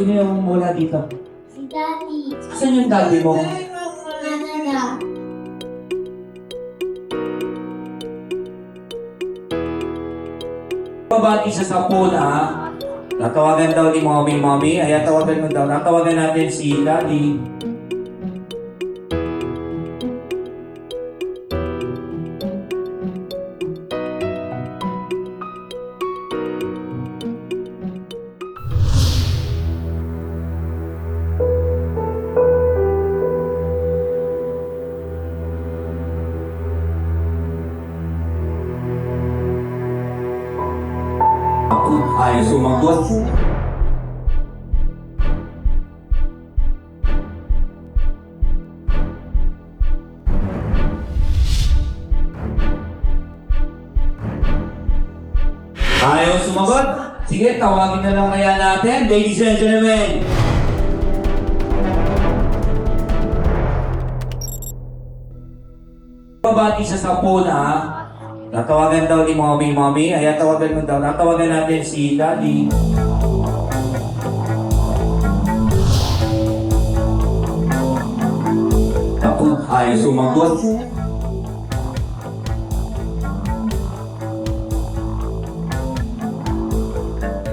Sino yung mula dito? Si Daddy. Saan yung daddy mo? Canada. Pabati sa 10 na. Tatawagan daw ni mommy. Ayan, tawagan mo daw. Tatawagan natin si daddy. Ay, sumagot. Ayaw sumagot. Sige, tawagin na lang kaya natin. Ladies and gentlemen. Pabati sa 10 na. Tatawagan daw ni mommy. Ayan, tawagan mo daw. Tatawagan natin si daddy. Ay, sumagot.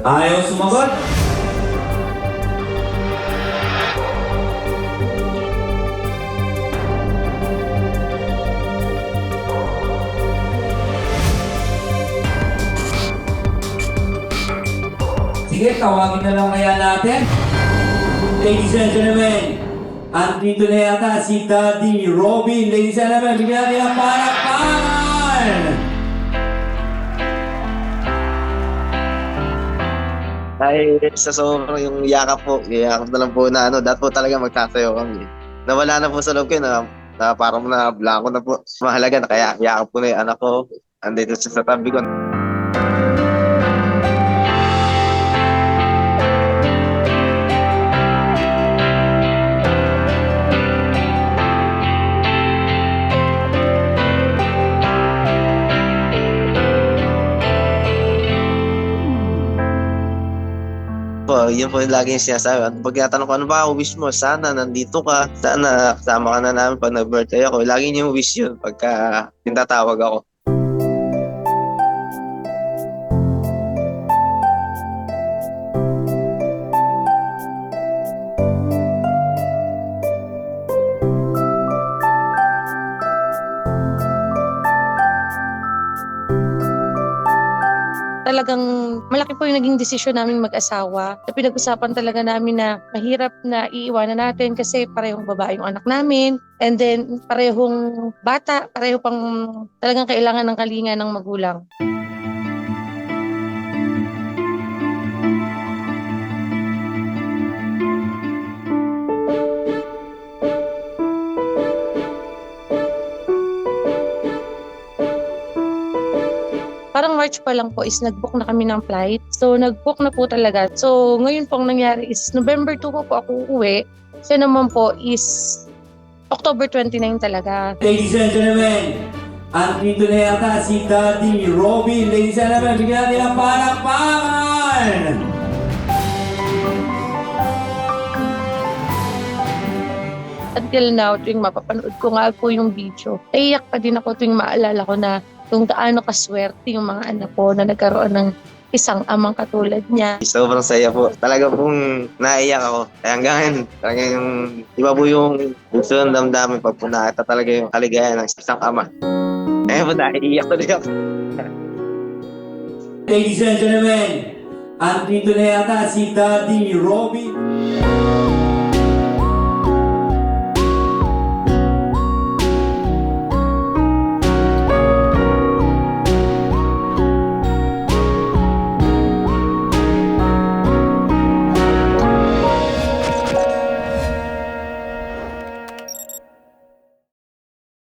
Ayaw sumagot. Sige, tawagin na lang kaya natin. Ladies and gentlemen, andito na yata si Daddy Robin. Ladies and gentlemen, bigyan natin ang palakpakan! Ay, sa sobrang yung yakap na lang po na dati po talaga magsasayaw kami. Nawala na po sa loob ko na parang na-blanko na po. Mahalaga na kaya yakap ko na yung anak ko. Andito siya sa tabi ko. Yun po yung lagi yung sinasabi. At pag tinatanong ko, ano ba wish mo? Sana nandito ka. Sana kasama ka na namin pag nag-birthday ako. Lagi yung wish yun pagka tinatawag ako. Talagang malaki po yung naging desisyon namin mag-asawa. Pinag-usapan talaga namin na mahirap na iiwanan natin kasi parehong babae yung anak namin. And then parehong bata, pareho pang talagang kailangan ng kalinga ng magulang. Parang March pa lang po is nag-book na kami ng flight. So nag-book na po talaga. So ngayon po ang nangyari is November 2 po ako uuwi. Siya naman po is October 29 talaga. Ladies and gentlemen, andito na yata si Daddy Robin. Ladies and gentlemen, bigyan natin ang palakpakan! Until now, tuwing mapapanood ko nga po yung video, naiyak pa din ako tuwing maalala ko na kung gaano kaswerte yung mga anak ko na nagkaroon ng isang amang katulad niya. Sobrang saya po. Talaga pong naiyak ako. Kaya hanggang ngayon, talaga yung iba po yung gusto ng damdamin pag po nakita talaga yung kaligayahan ng isang ama. Kaya po naiiyak tuloy ako. Ladies and gentlemen, andito na yata si Daddy Robin.